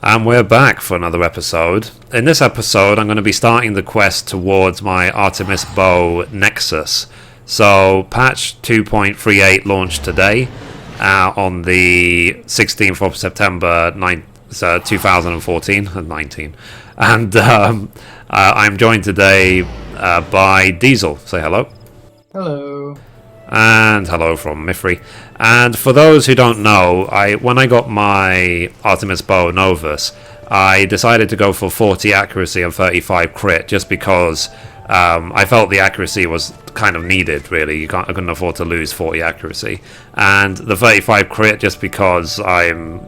And we're back for another episode. In this episode, I'm going to be starting the quest towards my Artemis Bow Nexus. So, patch 2.38 launched today on the 16th of September 2014 and 19. And I'm joined today by Diesel. Say hello. Hello. And hello from Mithrie. And for those who don't know, when I got my Artemis Bow Novus, I decided to go for 40 accuracy and 35 crit just because I felt the accuracy was kind of needed, really. I couldn't afford to lose 40 accuracy. And the 35 crit just because I'm,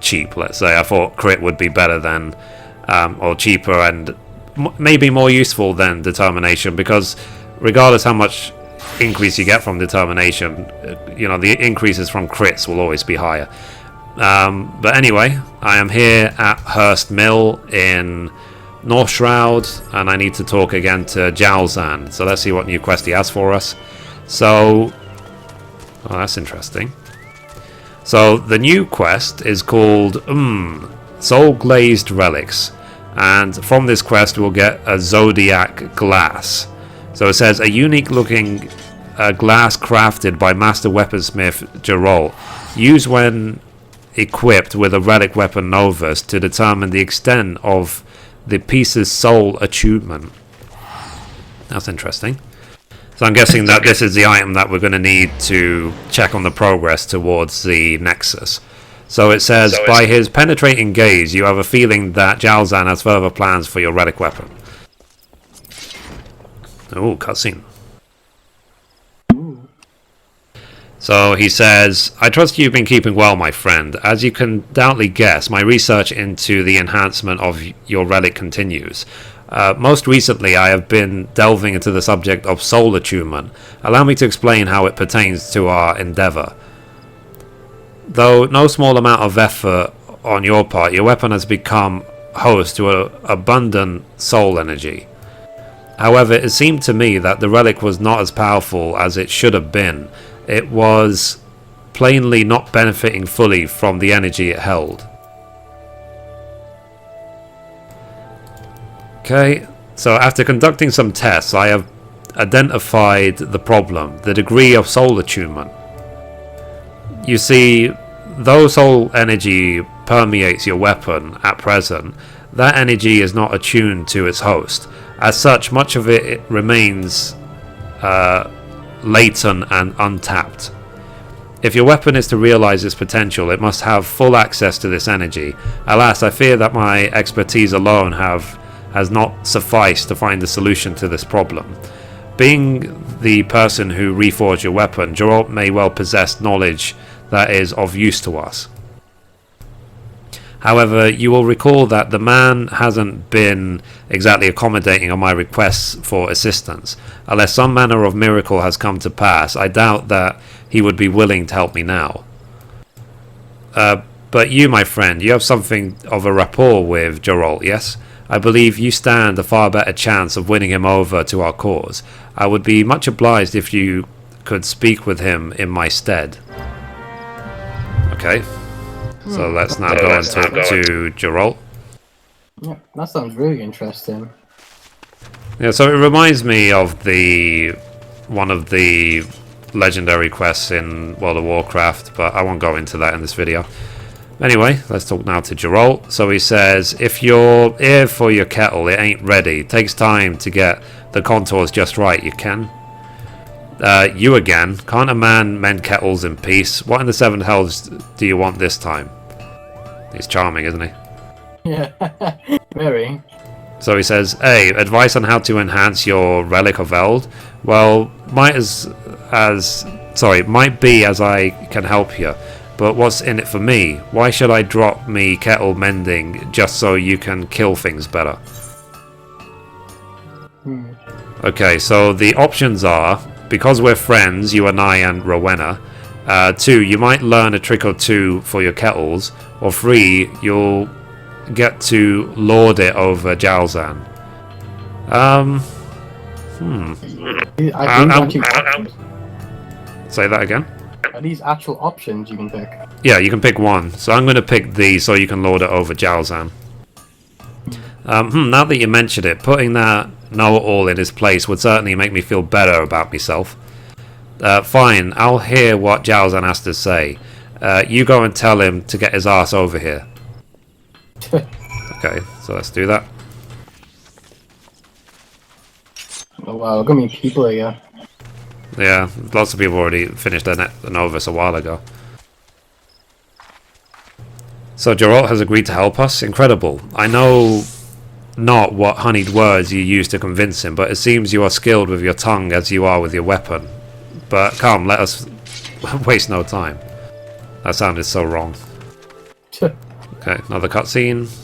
cheap, let's say. I thought crit would be better than, or cheaper and maybe more useful than determination, because regardless how much increase you get from determination, the increases from crits will always be higher. But anyway, I am here at Hurst Mill in North Shroud, and I need to talk again to Jalzan. So let's see what new quest he has for us. So, that's interesting. So the new quest is called Soul Glazed Relics, and from this quest we'll get a Zodiac Glass. So it says, a unique looking glass crafted by Master Weaponsmith Geralt, used when equipped with a Relic weapon Novus to determine the extent of the piece's soul attunement. That's interesting. So I'm guessing that this is the item that we're going to need to check on the progress towards the Nexus. So it says, by his penetrating gaze, you have a feeling that Jalzan has further plans for your Relic weapon. Oh, cutscene. So he says, I trust you've been keeping well, my friend. As you can doubtly guess, my research into the enhancement of your relic continues. Most recently, I have been delving into the subject of soul attunement. Allow me to explain how it pertains to our endeavour. Though no small amount of effort on your part, your weapon has become host to abundant soul energy. However, it seemed to me that the relic was not as powerful as it should have been. It was plainly not benefiting fully from the energy it held. Okay, so after conducting some tests, I have identified the problem, the degree of soul attunement. You see, though soul energy permeates your weapon at present, that energy is not attuned to its host. As such, much of it remains latent and untapped. If your weapon is to realize its potential, it must have full access to this energy. Alas, I fear that my expertise alone has not sufficed to find a solution to this problem. Being the person who reforged your weapon, Geralt may well possess knowledge that is of use to us. However, you will recall that the man hasn't been exactly accommodating on my requests for assistance. Unless some manner of miracle has come to pass, I doubt that he would be willing to help me now. But you, my friend, you have something of a rapport with Geralt, yes? I believe you stand a far better chance of winning him over to our cause. I would be much obliged if you could speak with him in my stead. Okay. So let's now go and talk to Geralt. Yeah, that sounds really interesting. Yeah, so it reminds me of one of the legendary quests in World of Warcraft, but I won't go into that in this video. Anyway, let's talk now to Geralt. So he says, if your ear for your kettle, it ain't ready. It takes time to get the contours just right, you can. You again. Can't a man mend kettles in peace? What in the seven hells do you want this time? He's charming, isn't he? Yeah, very. So he says, hey, advice on how to enhance your Relic of Eld? Well, might be as I can help you. But what's in it for me? Why should I drop me kettle mending just so you can kill things better? Okay, so the options are, because we're friends, you and I and Rowena. 2, you might learn a trick or two for your kettles. Or 3, you'll get to lord it over Jalzan. I Say that again? Are these actual options you can pick? Yeah, you can pick one. So I'm going to pick these so you can lord it over Jalzan. Now that you mentioned it, putting that know-it-all in his place would certainly make me feel better about myself. Fine, I'll hear what Jalzan has to say. You go and tell him to get his ass over here. Okay, so let's do that. Oh wow, look how many people here. Yeah, lots of people already finished the Novus a while ago. So Geralt has agreed to help us? Incredible. I know not what honeyed words you used to convince him, but it seems you are skilled with your tongue as you are with your weapon. But come, let us waste no time. That sounded so wrong. Okay, another cutscene.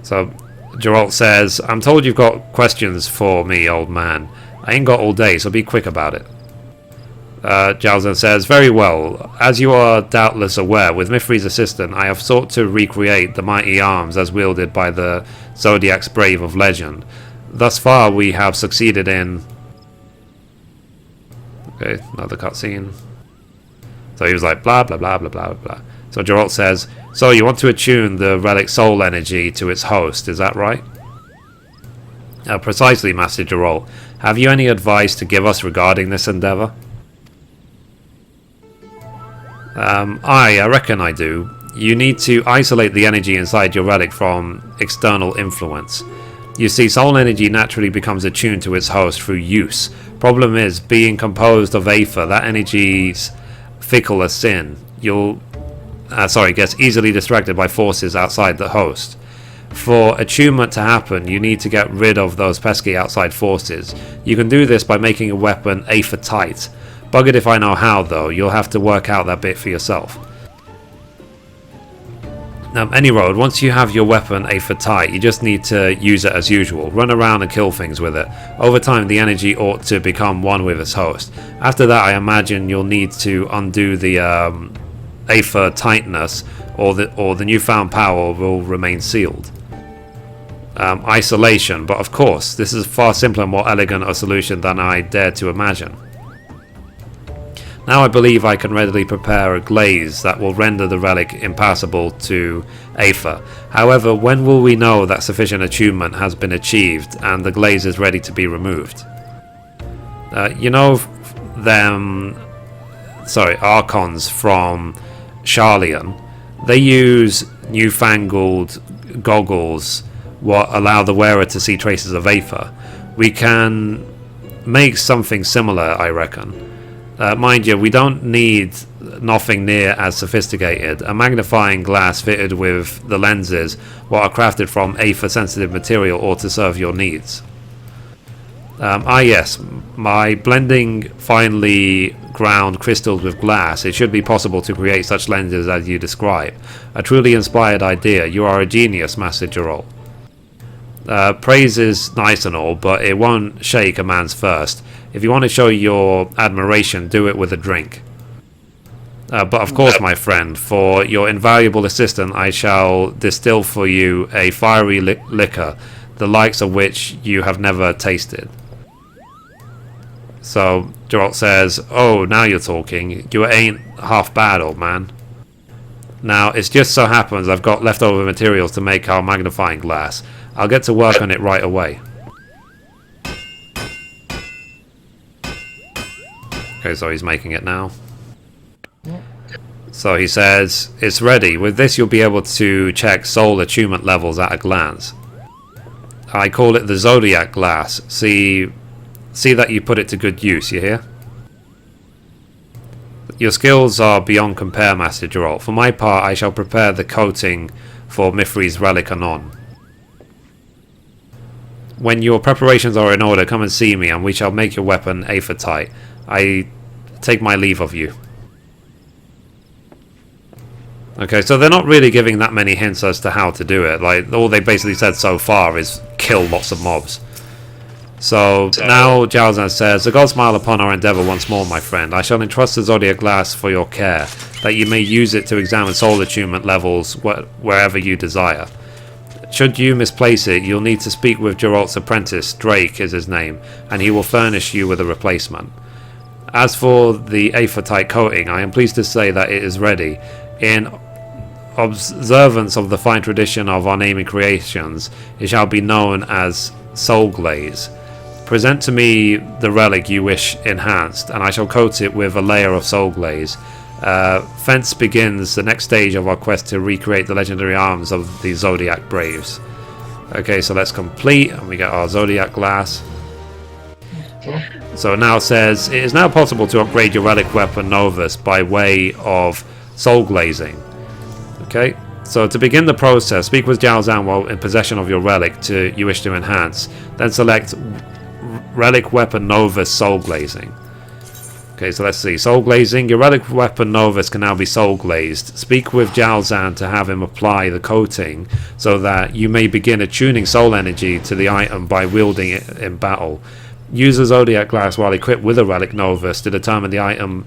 So Geralt says, I'm told you've got questions for me, old man. I ain't got all day, so be quick about it. Jalzan says, very well. As you are doubtless aware, with Mithrie's assistance, I have sought to recreate the mighty arms as wielded by the Zodiac's brave of legend. Thus far, we have succeeded in... Okay, another cutscene. So he was like, blah, blah, blah, blah, blah, blah. So Geralt says, so you want to attune the relic soul energy to its host, is that right? Precisely, Master Geralt. Have you any advice to give us regarding this endeavour? I reckon I do. You need to isolate the energy inside your relic from external influence. You see, soul energy naturally becomes attuned to its host through use. Problem is, being composed of Aether, that energy's fickle as sin. Gets easily distracted by forces outside the host. For attunement to happen, you need to get rid of those pesky outside forces. You can do this by making a weapon Aether tight. Buggered if I know how, though. You'll have to work out that bit for yourself. Any road, once you have your weapon Aether tight, you just need to use it as usual. Run around and kill things with it. Over time, the energy ought to become one with its host. After that, I imagine you'll need to undo the Aether tightness, or the newfound power will remain sealed. Isolation, but of course, this is far simpler and more elegant a solution than I dared to imagine. Now I believe I can readily prepare a glaze that will render the relic impassable to Aether. However, when will we know that sufficient attunement has been achieved and the glaze is ready to be removed? You know them... Archons from Charlian. They use newfangled goggles what allow the wearer to see traces of Aether. We can make something similar, I reckon. Mind you, we don't need nothing near as sophisticated. A magnifying glass fitted with the lenses, what are crafted from Aether-sensitive material, ought to serve your needs. Yes, by blending finely ground crystals with glass, it should be possible to create such lenses as you describe. A truly inspired idea. You are a genius, Master Geralt. Praise is nice and all, but it won't shake a man's thirst. If you want to show your admiration, do it with a drink. But of course, my friend, for your invaluable assistance, I shall distill for you a fiery liquor, the likes of which you have never tasted. So Geralt says, oh, now you're talking. You ain't half bad, old man. Now, it just so happens I've got leftover materials to make our magnifying glass. I'll get to work on it right away. Okay, so he's making it now. So he says, it's ready. With this you'll be able to check soul attunement levels at a glance. I call it the Zodiac glass. See that you put it to good use, you hear? Your skills are beyond compare, Master Geralt. For my part, I shall prepare the coating for Mithrie's relic anon. When your preparations are in order, come and see me, and we shall make your weapon Aether tight. I take my leave of you. Okay, so they're not really giving that many hints as to how to do it. Like, all they basically said so far is kill lots of mobs. So now Jalzan says, the gods smile upon our endeavour once more, my friend. I shall entrust the Zodiac glass for your care, that you may use it to examine soul attunement levels wherever you desire. Should you misplace it, you'll need to speak with Geralt's apprentice, Drake is his name, and he will furnish you with a replacement. As for the aphrodite coating, I am pleased to say that it is ready. In observance of the fine tradition of our naming creations, it shall be known as Soulglaze. Present to me the relic you wish enhanced, and I shall coat it with a layer of Soulglaze. Thence begins the next stage of our quest to recreate the legendary arms of the Zodiac Braves. Okay, so let's complete, and we get our Zodiac glass. So it now says, it is now possible to upgrade your relic weapon Novus by way of soul glazing. Okay, so to begin the process, speak with Jiao Zhan while in possession of your relic you wish to enhance. Then select Relic Weapon Novus Soul Glazing. Okay, so let's see. Soul Glazing. Your Relic Weapon Novus can now be Soul Glazed. Speak with Jiao Zhan to have him apply the coating so that you may begin attuning soul energy to the item by wielding it in battle. Use the Zodiac Glass while equipped with a Relic Novus to determine the item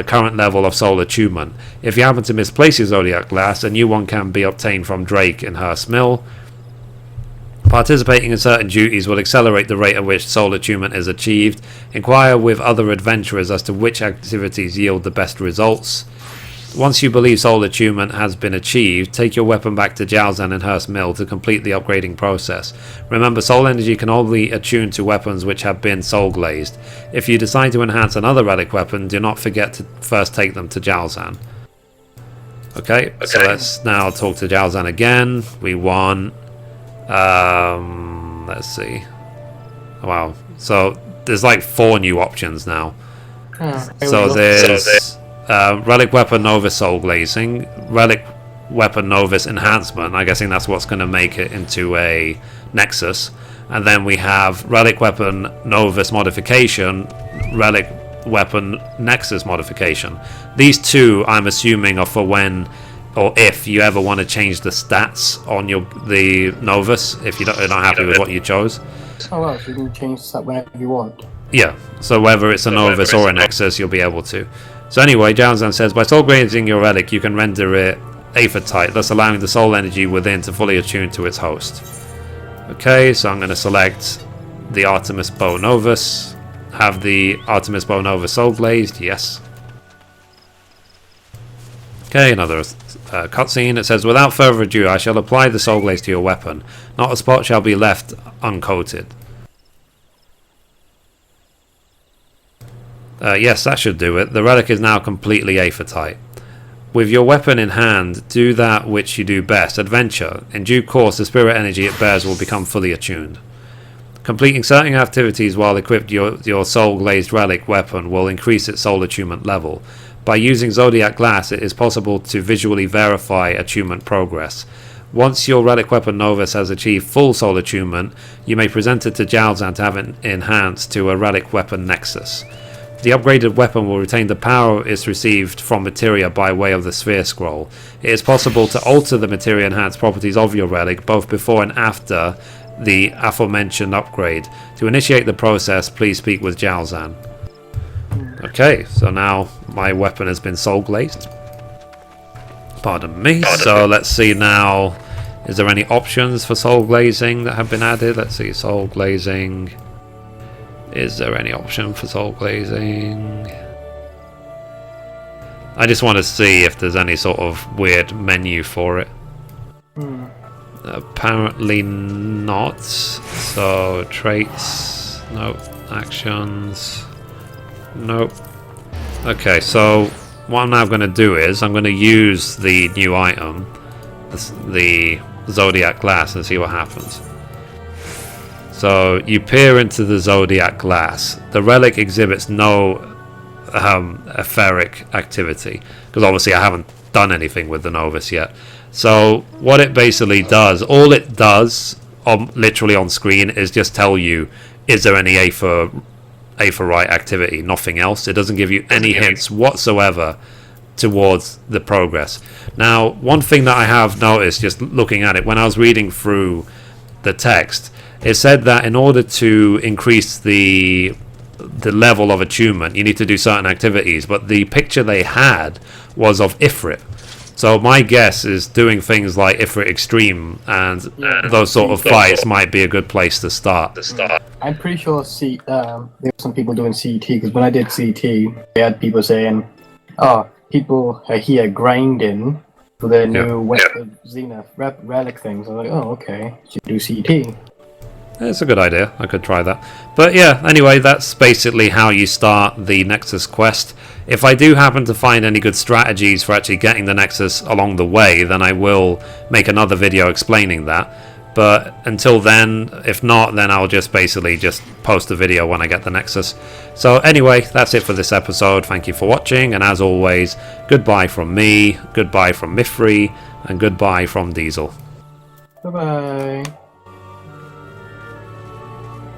current level of soul attunement. If you happen to misplace your Zodiac Glass, a new one can be obtained from Drake in Hearst Mill. Participating in certain duties will accelerate the rate at which soul attunement is achieved. Inquire with other adventurers as to which activities yield the best results. Once you believe soul attunement has been achieved, take your weapon back to Jiao Zhan and Hearst Mill to complete the upgrading process. Remember, soul energy can only attune to weapons which have been soul glazed. If you decide to enhance another relic weapon, do not forget to first take them to Jiao Zhan. Okay, so let's now talk to Jiao Zhan again. We want... let's see. Wow, so there's like 4 new options now. So there's... Relic Weapon Novus Soul Glazing, Relic Weapon Novus Enhancement, I'm guessing that's what's going to make it into a Nexus, and then we have Relic Weapon Novus Modification, Relic Weapon Nexus Modification. These two, I'm assuming, are for when or if you ever want to change the stats on the Novus, if you're not happy with what you chose. Oh well, so you can change that whenever you want. Yeah, so whether it's a Novus or a Nexus, you'll be able to. So anyway, Jiao Zhan says, by soul glazing your relic, you can render it aphrodite, thus allowing the soul energy within to fully attune to its host. Okay, so I'm going to select the Artemis Bow Novus. Have the Artemis Bow Novus soul glazed, yes. Okay, another cutscene. It says, without further ado, I shall apply the soul glaze to your weapon. Not a spot shall be left uncoated. Yes, that should do it. The relic is now completely aphrodite. With your weapon in hand, do that which you do best, adventure. In due course, the spirit energy it bears will become fully attuned. Completing certain activities while equipped your soul glazed relic weapon will increase its soul attunement level. By using Zodiac Glass, it is possible to visually verify attunement progress. Once your relic weapon Novus has achieved full soul attunement, you may present it to Jiao Zhan to have it enhanced to a relic weapon Nexus. The upgraded weapon will retain the power it's received from materia by way of the sphere scroll. It is possible to alter the materia enhanced properties of your relic both before and after the aforementioned upgrade. To initiate the process, please speak with Jiao Zhan. Okay, so now my weapon has been soul glazed. Pardon me. So let's see now, is there any options for soul glazing that have been added? Let's see, soul glazing. Is there any option for soul glazing? I just want to see if there's any sort of weird menu for it. Apparently not. So traits, nope. Actions, nope. Okay, so what I'm now going to do is I'm going to use the new item, the Zodiac Glass, and see what happens. So you peer into the Zodiac Glass. The relic exhibits no etheric activity, because obviously I haven't done anything with the Novus yet. So what it basically does, all it does literally on screen is just tell you, is there any aphorite activity, nothing else. It doesn't give you any hints whatsoever towards the progress. Now, one thing that I have noticed just looking at it, when I was reading through the text, it said that in order to increase the level of attunement, you need to do certain activities, but the picture they had was of Ifrit. So my guess is doing things like Ifrit Extreme and those sort of fights might be a good place to start. I'm pretty sure there were some people doing CT, because when I did CT, they had people saying, "Oh, people are here grinding for their new Zenith Relic things." I was like, "Oh, okay, so you do CT." It's a good idea. I could try that. But yeah, anyway, that's basically how you start the Nexus quest. If I do happen to find any good strategies for actually getting the Nexus along the way, then I will make another video explaining that. But until then, if not, then I'll just basically just post a video when I get the Nexus. So anyway, that's it for this episode. Thank you for watching, and as always, goodbye from me, goodbye from Mithrie, and goodbye from Diesel. Bye-bye.